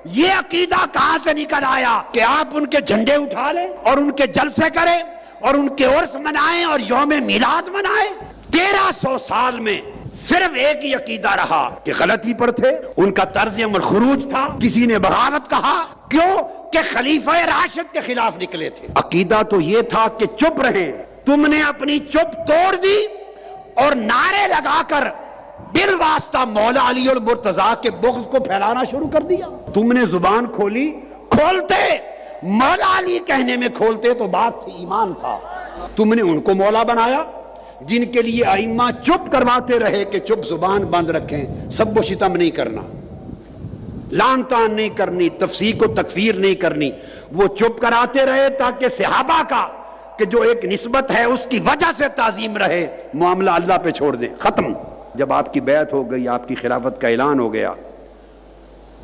یہ عقیدہ کہاں سے نکل آیا کہ آپ ان کے جھنڈے اٹھا لیں اور ان کے جلسے کریں اور ان کے عرس منائیں اور یوم میلاد منائیں؟ 1300 سال میں صرف ایک ہی عقیدہ رہا کہ غلطی پر تھے، ان کا طرز عمل خروج تھا، کسی نے بغاوت کہا، کیوں کہ خلیفہ راشد کے خلاف نکلے تھے۔ عقیدہ تو یہ تھا کہ چپ رہیں، تم نے اپنی چپ توڑ دی اور نعرے لگا کر بالواسطہ مولا علی المرتضیٰ کے بغض کو پھیلانا شروع کر دیا۔ تم نے زبان کھولی، کھولتے مولا علی کہنے میں کھولتے تو بات تھی، ایمان تھا۔ تم نے ان کو مولا بنایا جن کے لیے ائمہ چپ کرواتے رہے کہ چپ زبان بند رکھیں، سب و شتم نہیں کرنا، لان تان نہیں کرنی، تفسیق و تکفیر نہیں کرنی۔ وہ چپ کراتے رہے تاکہ صحابہ کا کہ جو ایک نسبت ہے اس کی وجہ سے تعظیم رہے، معاملہ اللہ پہ چھوڑ دیں، ختم۔ جب آپ کی بیعت ہو گئی، آپ کی خلافت کا اعلان ہو گیا،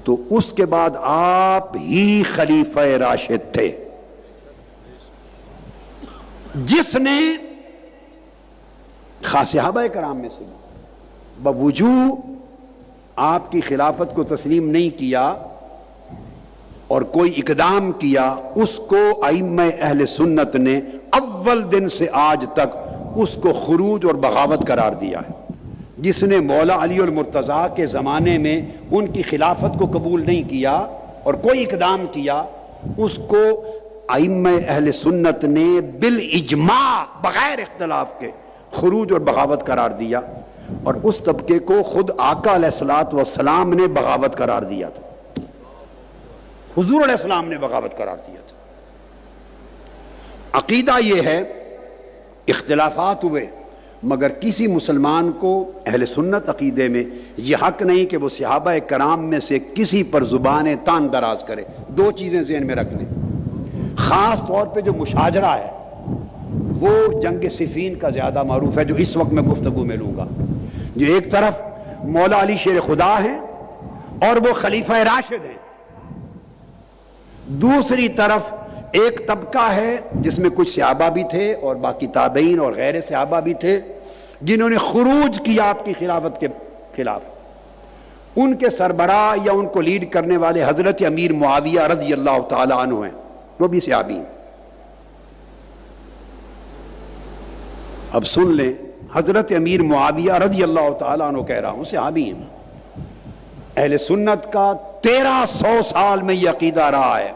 تو اس کے بعد آپ ہی خلیفہ راشد تھے جس نے خاص صحابہ کرام میں سے بوجوہ آپ کی خلافت کو تسلیم نہیں کیا اور کوئی اقدام کیا، اس کو ائمہ اہل سنت نے اول دن سے آج تک اس کو خروج اور بغاوت قرار دیا ہے۔ جس نے مولا علی المرتضیٰ کے زمانے میں ان کی خلافت کو قبول نہیں کیا اور کوئی اقدام کیا، اس کو ائمہ اہل سنت نے بالاجماع بغیر اختلاف کے خروج اور بغاوت قرار دیا، اور اس طبقے کو خود آقا علیہ الصلوۃ والسلام نے بغاوت قرار دیا تھا، حضور علیہ السلام نے بغاوت قرار دیا تھا۔ عقیدہ یہ ہے، اختلافات ہوئے مگر کسی مسلمان کو اہل سنت عقیدے میں یہ حق نہیں کہ وہ صحابہ کرام میں سے کسی پر زبان تان دراز کرے۔ دو چیزیں ذہن میں رکھ لیں، خاص طور پہ جو مشاجرہ ہے وہ جنگ صفین کا زیادہ معروف ہے، جو اس وقت میں گفتگو میں لوں گا۔ جو ایک طرف مولا علی شیر خدا ہیں اور وہ خلیفہ راشد ہیں، دوسری طرف ایک طبقہ ہے جس میں کچھ صحابہ بھی تھے اور باقی تابعین اور غیر صحابہ بھی تھے جنہوں نے خروج کیا آپ کی خلافت کے خلاف۔ ان کے سربراہ یا ان کو لیڈ کرنے والے حضرت امیر معاویہ رضی اللہ تعالی عنہ ہیں، وہ بھی صحابی ہیں۔ اب سن لیں، حضرت امیر معاویہ رضی اللہ تعالیٰ عنہ کہہ رہا ہوں، صحابی ہیں۔ اہل سنت کا 1300 سال میں یہ عقیدہ رہا ہے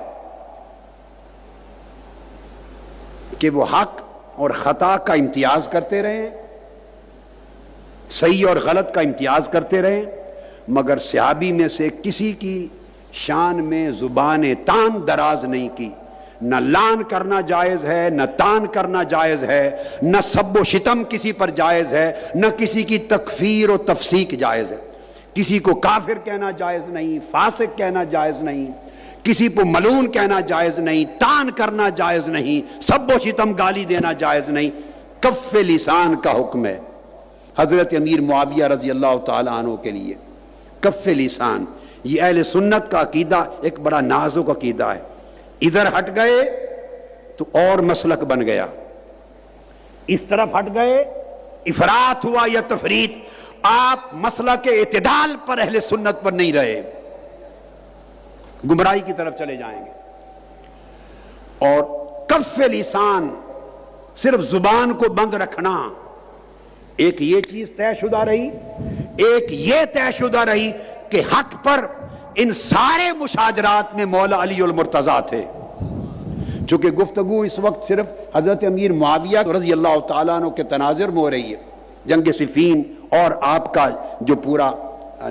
کہ وہ حق اور خطا کا امتیاز کرتے رہے، صحیح اور غلط کا امتیاز کرتے رہے، مگر صحابی میں سے کسی کی شان میں زبان تان دراز نہیں کی۔ نہ لان کرنا جائز ہے، نہ تان کرنا جائز ہے، نہ سب و شتم کسی پر جائز ہے، نہ کسی کی تکفیر و تفسیق جائز ہے۔ کسی کو کافر کہنا جائز نہیں، فاسق کہنا جائز نہیں، کسی کو ملعون کہنا جائز نہیں، تان کرنا جائز نہیں، سب و شتم گالی دینا جائز نہیں۔ کف لسان کا حکم ہے حضرت امیر معاویہ رضی اللہ تعالی عنہ کے لیے۔ کف لسان، یہ اہل سنت کا عقیدہ ایک بڑا نازک عقیدہ ہے۔ ادھر ہٹ گئے تو اور مسلک بن گیا، اس طرف ہٹ گئے افراط ہوا یا تفریط، آپ مسلک اعتدال پر اہل سنت پر نہیں رہے، گمراہی کی طرف چلے جائیں گے۔ اور کف لسان، صرف زبان کو بند رکھنا، ایک یہ چیز طے شدہ رہی، ایک یہ طے شدہ رہی کہ حق پر ان سارے مشاجرات میں مولا علی المرتضیٰ تھے۔ چونکہ گفتگو اس وقت صرف حضرت امیر معاویہ رضی اللہ تعالیٰ عنہ کے تناظر میں ہو رہی ہے، جنگ صفین اور آپ کا جو پورا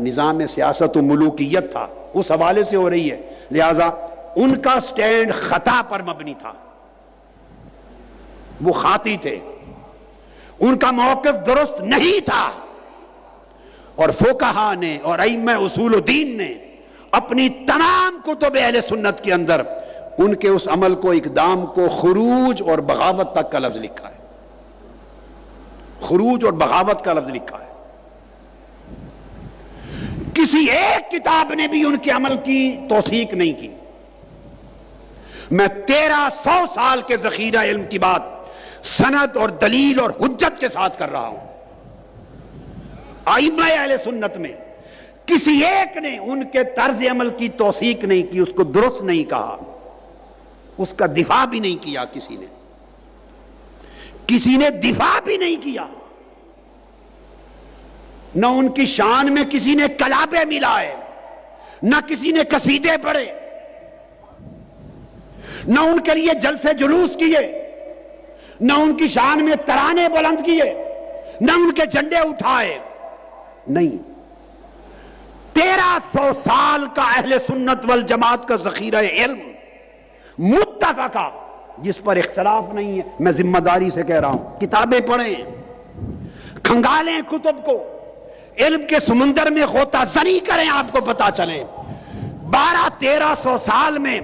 نظام سیاست و ملوکیت تھا اس حوالے سے ہو رہی ہے، لہذا ان کا سٹینڈ خطا پر مبنی تھا، وہ خاطی تھے، ان کا موقف درست نہیں تھا۔ اور فقہا نے اور ائمہ اصول الدین نے اپنی تمام کتب اہل سنت کے اندر ان کے اس عمل کو، اقدام کو خروج اور بغاوت تک کا لفظ لکھا ہے، خروج اور بغاوت کا لفظ لکھا ہے۔ کسی ایک کتاب نے بھی ان کے عمل کی توثیق نہیں کی۔ میں 1300 سال کے ذخیرہ علم کی بات سند اور دلیل اور حجت کے ساتھ کر رہا ہوں۔ ائمہ اہل سنت میں کسی ایک نے ان کے طرز عمل کی توثیق نہیں کی، اس کو درست نہیں کہا، اس کا دفاع بھی نہیں کیا، کسی نے دفاع بھی نہیں کیا، نہ ان کی شان میں کسی نے کلابے ملائے، نہ کسی نے قصیدے پڑھے، نہ ان کے لیے جلسے جلوس کیے، نہ ان کی شان میں ترانے بلند کیے، نہ ان کے جھنڈے اٹھائے، نہیں۔ 1300 سال کا اہل سنت والجماعت کا ذخیرہ علم متفقہ، جس پر اختلاف نہیں ہے، میں ذمہ داری سے کہہ رہا ہوں، کتابیں پڑھیں، کھنگالیں کتب کو، علم کے سمندر میں غوطہ زنی کریں، آپ کو پتا چلے 1200-1300 سال میں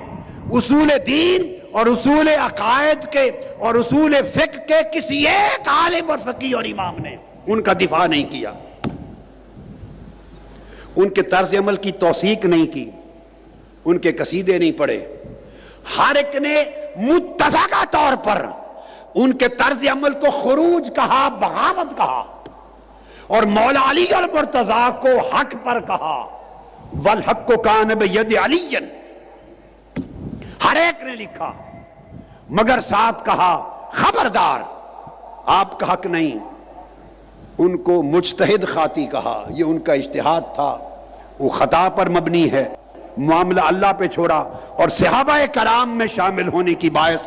اصول دین اور اصول عقائد کے اور اصول فقہ کے کسی ایک عالم اور فقیہ اور امام نے ان کا دفاع نہیں کیا، ان کے طرز عمل کی توثیق نہیں کی، ان کے قصیدے نہیں پڑھے۔ ہر ایک نے متفقہ طور پر ان کے طرز عمل کو خروج کہا، بغاوت کہا، اور مولا علی المرتضیٰ کو حق پر کہا، والحق کان بید علی، ہر ایک نے لکھا، مگر ساتھ کہا خبردار آپ کا حق نہیں۔ ان کو مجتہد خاطی کہا، یہ ان کا اجتہاد تھا، وہ خطا پر مبنی ہے، معاملہ اللہ پہ چھوڑا، اور صحابہ کرام میں شامل ہونے کی باعث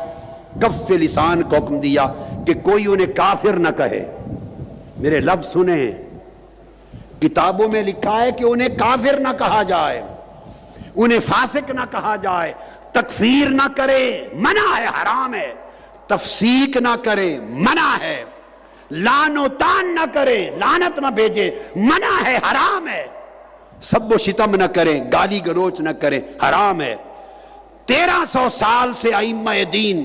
کف لسان کو حکم دیا کہ کوئی انہیں کافر نہ کہے۔ میرے لفظ سنیں، کتابوں میں لکھا ہے کہ انہیں کافر نہ کہا جائے، انہیں فاسق نہ کہا جائے، تکفیر نہ کرے، منع ہے، حرام ہے، تفسیق نہ کرے، منع ہے، لعن و طعن نہ کرے، لعنت نہ بھیجے، منع ہے، حرام ہے، سب و شتم نہ کریں، گالی گلوچ نہ کریں، حرام ہے۔ 1300 سال سے ائمہ دین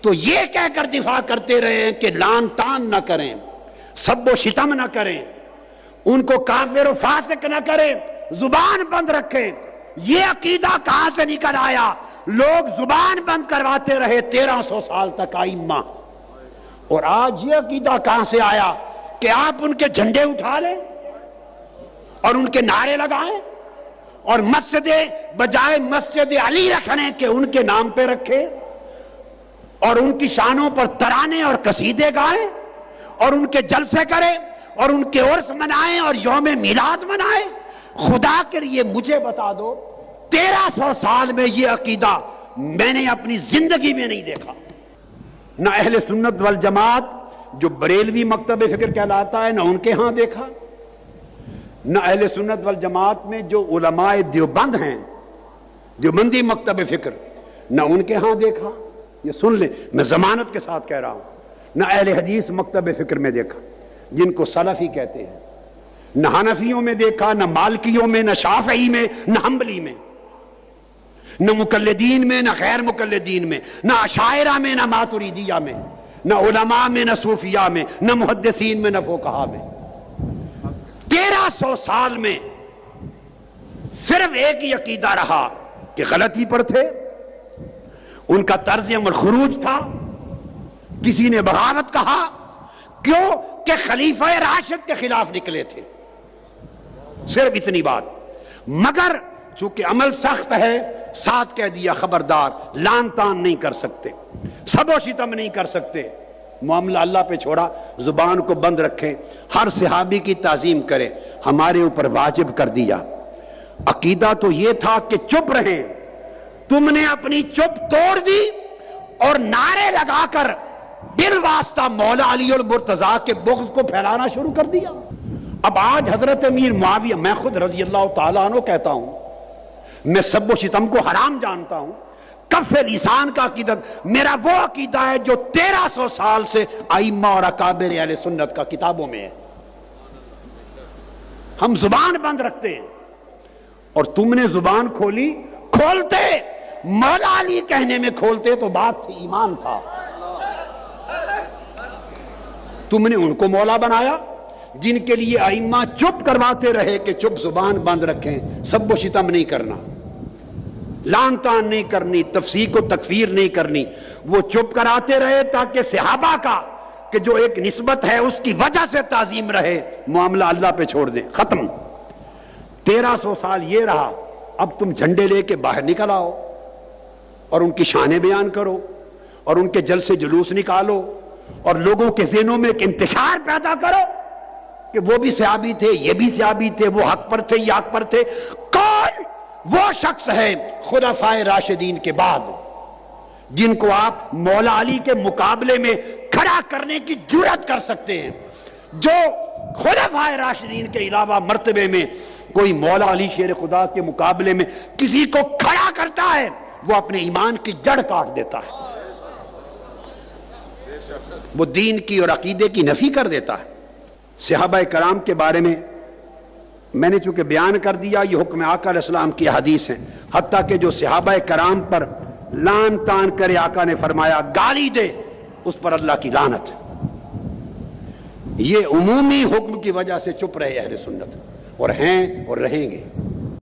تو یہ کہہ کر دفاع کرتے رہے ہیں کہ لعن طعن نہ کریں، سب و شتم نہ کریں، ان کو کافر و فاسق نہ کریں، زبان بند رکھیں۔ یہ عقیدہ کہاں سے نکل آیا؟ لوگ زبان بند کرواتے رہے 1300 سال تک ائمہ، اور آج یہ عقیدہ کہاں سے آیا کہ آپ ان کے جھنڈے اٹھا لیں اور ان کے نعرے لگائیں، اور مسجد بجائے مسجد علی رکھنے کے ان کے نام پہ رکھیں، اور ان کی شانوں پر ترانے اور قصیدے گائیں، اور ان کے جلسے کریں، اور ان کے عرس منائیں اور یوم میلاد منائیں۔ خدا کے لیے مجھے بتا دو، 1300 سال میں یہ عقیدہ میں نے اپنی زندگی میں نہیں دیکھا۔ نہ اہل سنت والجماعت جو بریلوی مکتب فکر کہلاتا ہے، نہ ان کے ہاں دیکھا، نہ اہل سنت والجماعت میں جو علماء دیوبند ہیں، دیوبندی مکتب فکر، نہ ان کے ہاں دیکھا۔ یہ سن لیں، میں ضمانت کے ساتھ کہہ رہا ہوں، نہ اہل حدیث مکتب فکر میں دیکھا جن کو سلفی کہتے ہیں، نہ حنفیوں میں دیکھا، نہ مالکیوں میں، نہ شافعی میں، نہ حنبلی میں، نہ مقلدین میں، نہ غیر مقلدین میں، نہ اشاعرہ میں، نہ ماتریدیہ میں، نہ علماء میں، نہ صوفیاء میں، نہ محدثین میں، نہ فقہاء میں۔ 1300 سال میں صرف ایک ہی عقیدہ رہا کہ غلطی پر تھے، ان کا طرز عمل خروج تھا، کسی نے بغاوت کہا، کیوں کہ خلیفہ راشد کے خلاف نکلے تھے، صرف اتنی بات۔ مگر چونکہ عمل سخت ہے، ساتھ کہہ دیا خبردار، لعن طعن نہیں کر سکتے، سب و شتم نہیں کر سکتے، معاملہ اللہ پہ چھوڑا، زبان کو بند رکھیں، ہر صحابی کی تعظیم کریں، ہمارے اوپر واجب کر دیا۔ عقیدہ تو یہ تھا کہ چپ رہیں، تم نے اپنی چپ توڑ دی اور نعرے لگا کر بالواسطہ مولا علی المرتضیٰ کے بغض کو پھیلانا شروع کر دیا۔ اب آج حضرت امیر معاویہ، میں خود رضی اللہ تعالیٰ عنہ کہتا ہوں، میں سب و شتم کو حرام جانتا ہوں، کف لسان کا عقیدہ میرا وہ عقیدہ ہے جو 1300 سال سے ائمہ اور اکابر اہل سنت کا کتابوں میں ہے۔ ہم زبان بند رکھتے ہیں، اور تم نے زبان کھولی، کھولتے مولا علی کہنے میں کھولتے تو بات تھی، ایمان تھا۔ تم نے ان کو مولا بنایا جن کے لیے ائمہ چپ کرواتے رہے کہ چپ، زبان بند رکھیں، سب و شتم نہیں کرنا، لعن طعن نہیں کرنی، تفسیق و تکفیر نہیں کرنی، وہ چپ کراتے رہے تاکہ صحابہ کا کہ جو ایک نسبت ہے اس کی وجہ سے تعظیم رہے، معاملہ اللہ پہ چھوڑ دیں، ختم۔ 1300 سال یہ رہا، اب تم جھنڈے لے کے باہر نکل آؤ اور ان کی شانیں بیان کرو اور ان کے جلسے جلوس نکالو اور لوگوں کے ذہنوں میں ایک انتشار پیدا کرو کہ وہ بھی صحابی تھے، یہ بھی صحابی تھے، وہ حق پر تھے، یہ حق پر تھے۔ کون وہ شخص ہے خلفائے راشدین کے بعد جن کو آپ مولا علی کے مقابلے میں کھڑا کرنے کی جرات کر سکتے ہیں؟ جو خلفائے راشدین کے علاوہ مرتبے میں کوئی مولا علی شیر خدا کے مقابلے میں کسی کو کھڑا کرتا ہے وہ اپنے ایمان کی جڑ کاٹ دیتا ہے، وہ دین کی اور عقیدے کی نفی کر دیتا ہے۔ صحابہ کرام کے بارے میں نے چونکہ بیان کر دیا، یہ حکم آقا علیہ السلام کی حدیث ہیں، حتیٰ کہ جو صحابہ کرام پر لان تان کرے، آقا نے فرمایا گالی دے، اس پر اللہ کی لعنت۔ یہ عمومی حکم کی وجہ سے چپ رہے اہل سنت، اور ہیں اور رہیں گے۔